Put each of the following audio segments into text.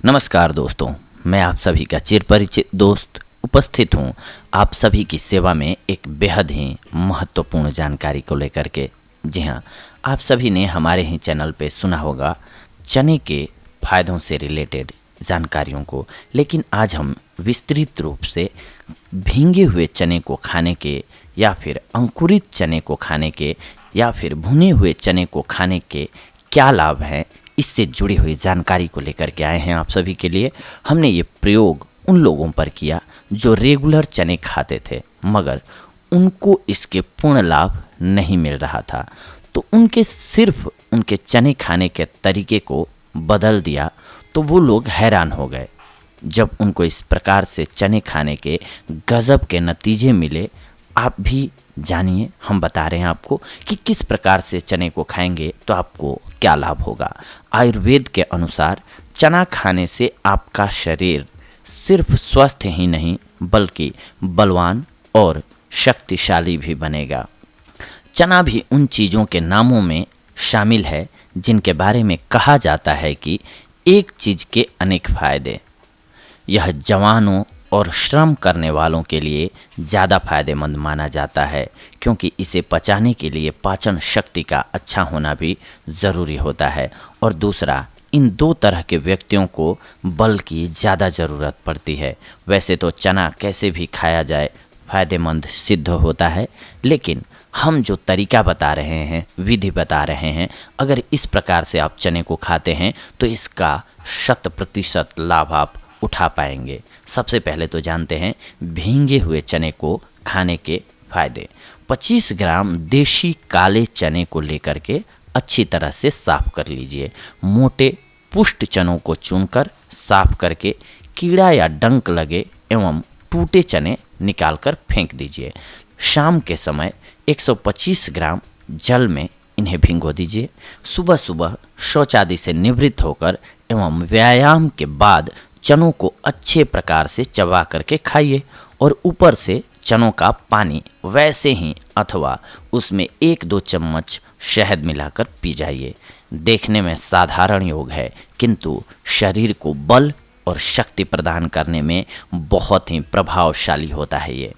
नमस्कार दोस्तों, मैं आप सभी का चिरपरिचित दोस्त उपस्थित हूँ आप सभी की सेवा में एक बेहद ही महत्वपूर्ण जानकारी को लेकर के। जी हाँ, आप सभी ने हमारे ही चैनल पे सुना होगा चने के फायदों से रिलेटेड जानकारियों को, लेकिन आज हम विस्तृत रूप से भींगे हुए चने को खाने के या फिर अंकुरित चने को खाने के या फिर भुने हुए चने को खाने के क्या लाभ हैं, इससे जुड़ी हुई जानकारी को लेकर के आए हैं आप सभी के लिए। हमने ये प्रयोग उन लोगों पर किया जो रेगुलर चने खाते थे मगर उनको इसके पूर्ण लाभ नहीं मिल रहा था, तो सिर्फ उनके चने खाने के तरीके को बदल दिया तो वो लोग हैरान हो गए जब उनको इस प्रकार से चने खाने के गजब के नतीजे मिले। आप भी जानिए, हम बता रहे हैं आपको कि किस प्रकार से चने को खाएंगे तो आपको क्या लाभ होगा। आयुर्वेद के अनुसार चना खाने से आपका शरीर सिर्फ स्वस्थ ही नहीं बल्कि बलवान और शक्तिशाली भी बनेगा। चना भी उन चीज़ों के नामों में शामिल है जिनके बारे में कहा जाता है कि एक चीज़ के अनेक फायदे। यह जवानों और श्रम करने वालों के लिए ज़्यादा फायदेमंद माना जाता है क्योंकि इसे पचाने के लिए पाचन शक्ति का अच्छा होना भी ज़रूरी होता है। और दूसरा, इन दो तरह के व्यक्तियों को बल की ज़्यादा ज़रूरत पड़ती है। वैसे तो चना कैसे भी खाया जाए फ़ायदेमंद सिद्ध होता है, लेकिन हम जो तरीका बता रहे हैं, विधि बता रहे हैं, अगर इस प्रकार से आप चने को खाते हैं तो इसका 100% लाभ आप उठा पाएंगे। सबसे पहले तो जानते हैं भींगे हुए चने को खाने के फायदे। 25 ग्राम देशी काले चने को लेकर के अच्छी तरह से साफ कर लीजिए। मोटे पुष्ट चनों को चुनकर साफ करके कीड़ा या डंक लगे एवं टूटे चने निकालकर फेंक दीजिए। शाम के समय 125 ग्राम जल में इन्हें भिगो दीजिए। सुबह सुबह शौच आदि से निवृत्त होकर एवं व्यायाम के बाद चनों को अच्छे प्रकार से चबा करके खाइए और ऊपर से चनों का पानी वैसे ही अथवा उसमें 1-2 चम्मच शहद मिलाकर पी जाइए। देखने में साधारण योग है किंतु शरीर को बल और शक्ति प्रदान करने में बहुत ही प्रभावशाली होता है। ये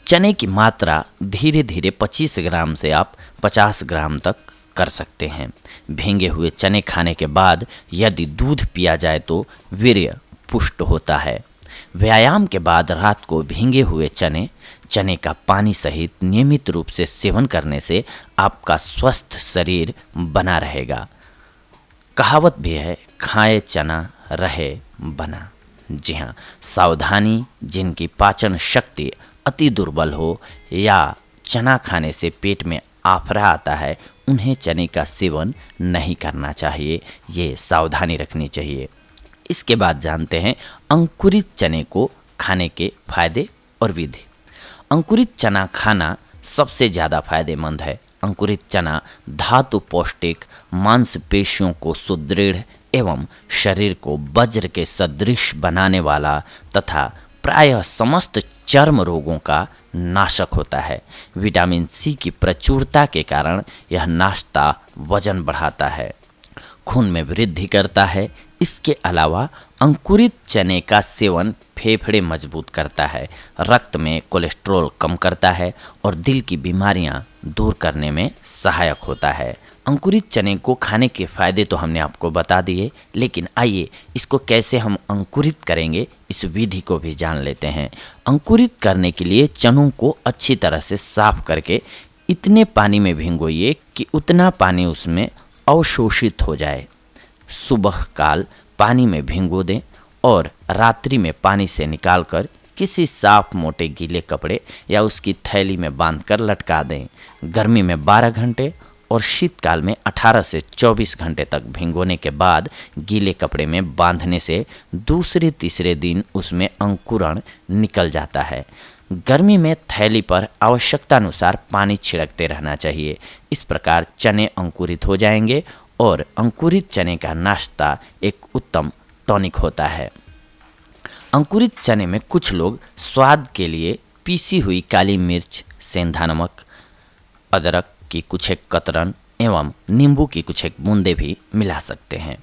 चने की मात्रा धीरे धीरे 25 ग्राम से आप 50 ग्राम तक कर सकते हैं। भींगे हुए चने खाने के बाद यदि दूध पिया जाए तो वीर्य पुष्ट होता है। व्यायाम के बाद रात को भींगे हुए चने का पानी सहित नियमित रूप से सेवन करने से आपका स्वस्थ शरीर बना रहेगा। कहावत भी है, खाए चना रहे बना। जी हाँ, सावधानी, जिनकी पाचन शक्ति अति दुर्बल हो या चना खाने से पेट में आफरा आता है, उन्हें चने का सेवन नहीं करना चाहिए। ये सावधानी रखनी चाहिए। इसके बाद जानते हैं अंकुरित चने को खाने के फायदे और विधि। अंकुरित चना खाना सबसे ज़्यादा फायदेमंद है। अंकुरित चना धातु पौष्टिक, मांसपेशियों को सुदृढ़ एवं शरीर को वज्र के सदृश बनाने वाला तथा प्रायः समस्त चर्म रोगों का नाशक होता है। विटामिन सी की प्रचुरता के कारण यह नाश्ता वजन बढ़ाता है, खून में वृद्धि करता है। इसके अलावा अंकुरित चने का सेवन फेफड़े मजबूत करता है, रक्त में कोलेस्ट्रॉल कम करता है और दिल की बीमारियां दूर करने में सहायक होता है। अंकुरित चने को खाने के फायदे तो हमने आपको बता दिए, लेकिन आइए इसको कैसे हम अंकुरित करेंगे इस विधि को भी जान लेते हैं। अंकुरित करने के लिए चनों को अच्छी तरह से साफ करके इतने पानी में भिगोइए कि उतना पानी उसमें अवशोषित हो जाए। सुबह काल पानी में भिगो दें और रात्रि में पानी से निकालकर किसी साफ मोटे गीले कपड़े या उसकी थैली में बांधकर लटका दें। गर्मी में 12 घंटे और शीतकाल में 18 से 24 घंटे तक भिगोने के बाद गीले कपड़े में बांधने से दूसरे तीसरे दिन उसमें अंकुरण निकल जाता है। गर्मी में थैली पर आवश्यकतानुसार पानी छिड़कते रहना चाहिए। इस प्रकार चने अंकुरित हो जाएंगे और अंकुरित चने का नाश्ता एक उत्तम टॉनिक होता है। अंकुरित चने में कुछ लोग स्वाद के लिए पीसी हुई काली मिर्च, सेंधा नमक, अदरक की कुछ एक कतरन एवं नींबू की कुछ एक बूंदें भी मिला सकते हैं।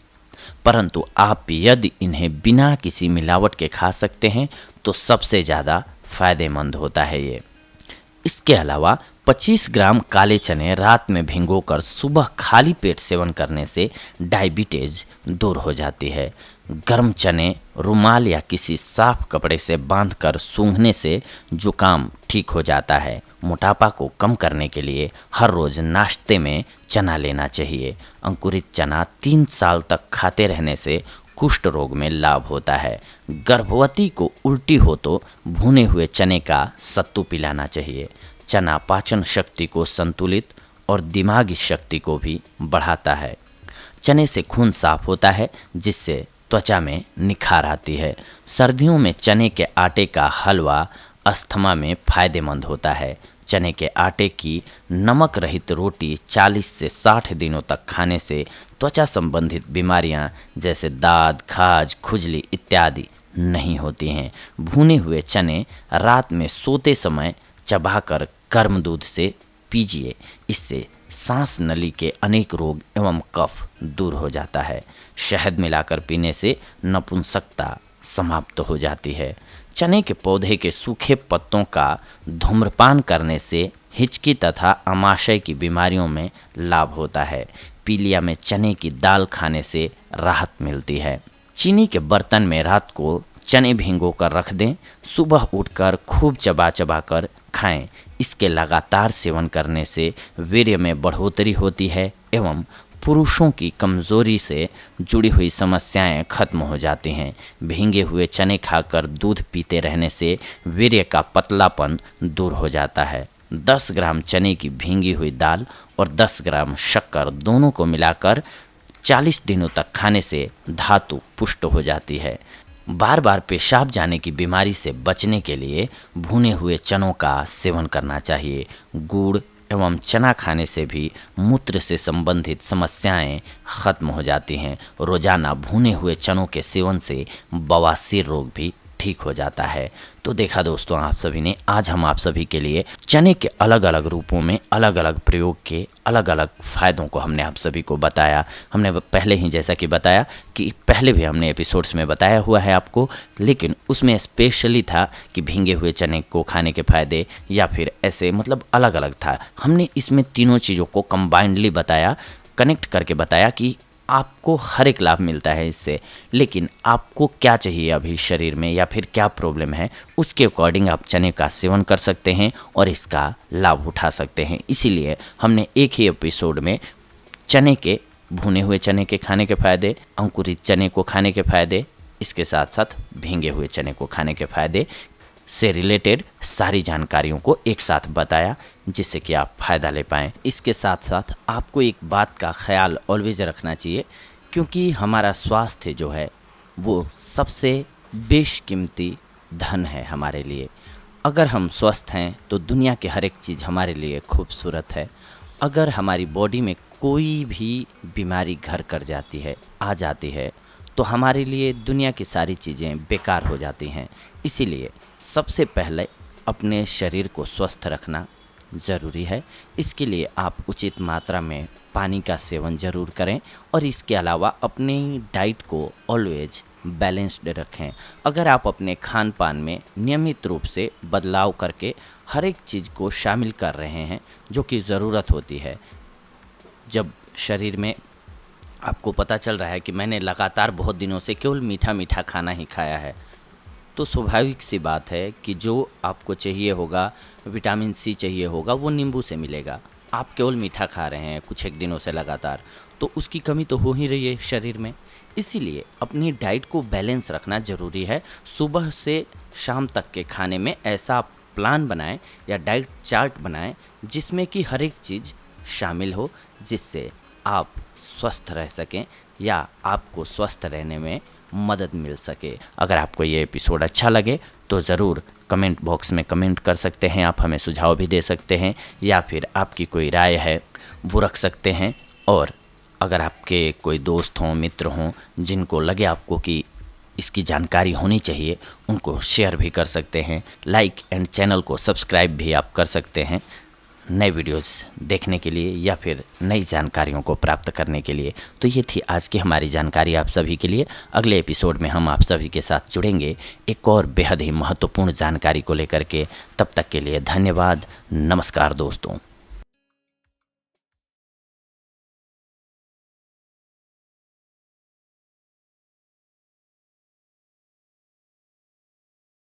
परंतु आप यदि इन्हें बिना किसी मिलावट के खा सकते हैं तो सबसे ज़्यादा फायदेमंद होता है ये। इसके अलावा 25 ग्राम काले चने रात में भिगोकर सुबह खाली पेट सेवन करने से डायबिटीज दूर हो जाती है। गर्म चने रुमाल या किसी साफ कपड़े से बांधकर सूंघने से जुकाम ठीक हो जाता है। मोटापा को कम करने के लिए हर रोज नाश्ते में चना लेना चाहिए। अंकुरित चना 3 साल तक खाते रहने से कुष्ठ रोग में लाभ होता है। गर्भवती को उल्टी हो तो भुने हुए चने का सत्तू पिलाना चाहिए। चना पाचन शक्ति को संतुलित और दिमागी शक्ति को भी बढ़ाता है। चने से खून साफ होता है जिससे त्वचा में निखार आती है। सर्दियों में चने के आटे का हलवा अस्थमा में फायदेमंद होता है। चने के आटे की नमक रहित रोटी 40 से 60 दिनों तक खाने से त्वचा संबंधित बीमारियां जैसे दाद, खाज, खुजली इत्यादि नहीं होती हैं। भुने हुए चने रात में सोते समय चबाकर गर्म दूध से पीजिए। इससे सांस नली के अनेक रोग एवं कफ दूर हो जाता है। शहद मिलाकर पीने से नपुंसकता समाप्त हो जाती है। चने के पौधे के सूखे पत्तों का धूम्रपान करने से हिचकी तथा आमाशय की बीमारियों में लाभ होता है। पीलिया में चने की दाल खाने से राहत मिलती है। चीनी के बर्तन में रात को चने भिगो कर रख दें। सुबह उठकर खूब चबा चबा कर खाएं। इसके लगातार सेवन करने से वीर्य में बढ़ोतरी होती है एवं पुरुषों की कमजोरी से जुड़ी हुई समस्याएं खत्म हो जाती हैं। भींगे हुए चने खाकर दूध पीते रहने से वीर्य का पतलापन दूर हो जाता है। 10 ग्राम चने की भींगी हुई दाल और 10 ग्राम शक्कर दोनों को मिलाकर 40 दिनों तक खाने से धातु पुष्ट हो जाती है। बार बार पेशाब जाने की बीमारी से बचने के लिए भुने हुए चनों का सेवन करना चाहिए। गुड़ एवं चना खाने से भी मूत्र से संबंधित समस्याएं खत्म हो जाती हैं। रोजाना भुने हुए चनों के सेवन से बवासीर रोग भी ठीक हो जाता है। तो देखा दोस्तों आप सभी ने, आज हम आप सभी के लिए चने के अलग अलग रूपों में अलग अलग प्रयोग के अलग अलग फ़ायदों को हमने आप सभी को बताया। हमने पहले ही जैसा कि बताया कि पहले भी हमने एपिसोड्स में बताया हुआ है आपको, लेकिन उसमें स्पेशली था कि भींगे हुए चने को खाने के फ़ायदे या फिर ऐसे मतलब अलग अलग था। हमने इसमें तीनों चीज़ों को कंबाइंडली बताया, कनेक्ट करके बताया कि आपको हर एक लाभ मिलता है इससे, लेकिन आपको क्या चाहिए अभी शरीर में या फिर क्या प्रॉब्लम है, उसके अकॉर्डिंग आप चने का सेवन कर सकते हैं और इसका लाभ उठा सकते हैं। इसीलिए हमने एक ही एपिसोड में चने के, भुने हुए चने के खाने के फ़ायदे, अंकुरित चने को खाने के फ़ायदे, इसके साथ साथ भींगे हुए चने को खाने के फ़ायदे से रिलेटेड सारी जानकारियों को एक साथ बताया जिससे कि आप फ़ायदा ले पाएँ। इसके साथ साथ आपको एक बात का ख्याल ऑलवेज रखना चाहिए, क्योंकि हमारा स्वास्थ्य जो है वो सबसे बेशकीमती धन है हमारे लिए। अगर हम स्वस्थ हैं तो दुनिया की हर एक चीज़ हमारे लिए खूबसूरत है। अगर हमारी बॉडी में कोई भी बीमारी घर कर जाती है, आ जाती है, तो हमारे लिए दुनिया की सारी चीज़ें बेकार हो जाती हैं। इसीलिए सबसे पहले अपने शरीर को स्वस्थ रखना ज़रूरी है। इसके लिए आप उचित मात्रा में पानी का सेवन ज़रूर करें और इसके अलावा अपनी डाइट को ऑलवेज बैलेंस्ड रखें। अगर आप अपने खान पान में नियमित रूप से बदलाव करके हर एक चीज़ को शामिल कर रहे हैं जो कि ज़रूरत होती है, जब शरीर में आपको पता चल रहा है कि मैंने लगातार बहुत दिनों से केवल मीठा मीठा खाना ही खाया है, तो स्वाभाविक सी बात है कि जो आपको चाहिए होगा, विटामिन सी चाहिए होगा, वो नींबू से मिलेगा। आप केवल मीठा खा रहे हैं कुछ एक दिनों से लगातार, तो उसकी कमी तो हो ही रही है शरीर में। इसीलिए अपनी डाइट को बैलेंस रखना ज़रूरी है। सुबह से शाम तक के खाने में ऐसा प्लान बनाएं या डाइट चार्ट बनाएं जिसमें कि हर एक चीज़ शामिल हो, जिससे आप स्वस्थ रह सकें या आपको स्वस्थ रहने में मदद मिल सके। अगर आपको ये एपिसोड अच्छा लगे तो ज़रूर कमेंट बॉक्स में कमेंट कर सकते हैं। आप हमें सुझाव भी दे सकते हैं या फिर आपकी कोई राय है वो रख सकते हैं। और अगर आपके कोई दोस्त हों, मित्र हों, जिनको लगे आपको कि इसकी जानकारी होनी चाहिए, उनको शेयर भी कर सकते हैं। लाइक एंड चैनल को सब्सक्राइब भी आप कर सकते हैं। नए वीडियोस देखने के लिए या फिर नई जानकारियों को प्राप्त करने के लिए। तो ये थी आज की हमारी जानकारी आप सभी के लिए। अगले एपिसोड में हम आप सभी के साथ जुड़ेंगे एक और बेहद ही महत्वपूर्ण जानकारी को लेकर के। तब तक के लिए धन्यवाद। नमस्कार दोस्तों।